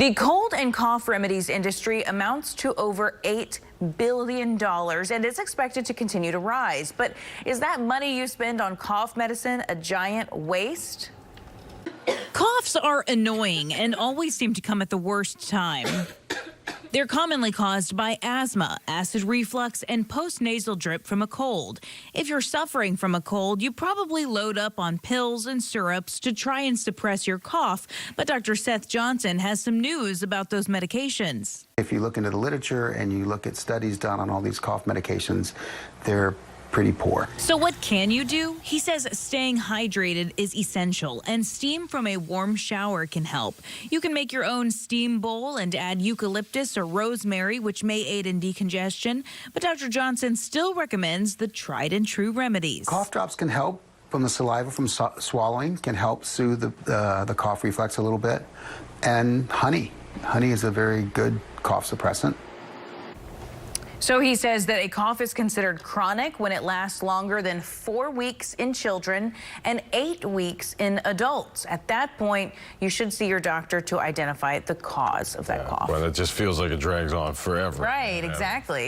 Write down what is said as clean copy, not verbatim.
The cold and cough remedies industry amounts to over $8 billion and is expected to continue to rise. But is that money you spend on cough medicine a giant waste? Coughs are annoying and always seem to come at the worst time. They're commonly caused by asthma, acid reflux, and postnasal drip from a cold. If you're suffering from a cold, you probably load up on pills and syrups to try and suppress your cough. But Dr. Seth Johnson has some news about those medications. If you look into the literature and you look at studies done on all these cough medications, they're pretty poor. So what can you do? He says staying hydrated is essential, and steam from a warm shower can help. You can make your own steam bowl and add eucalyptus or rosemary, which may aid in decongestion. But Dr. Johnson still recommends the tried and true remedies. Cough drops can help from the saliva from swallowing, can help soothe the cough reflex a little bit. And honey. Honey is a very good cough suppressant. So he says that a cough is considered chronic when it lasts longer than 4 weeks in children and 8 weeks in adults. At that point, you should see your doctor to identify the cause of that cough. Well, it just feels like it drags on forever. Right, exactly.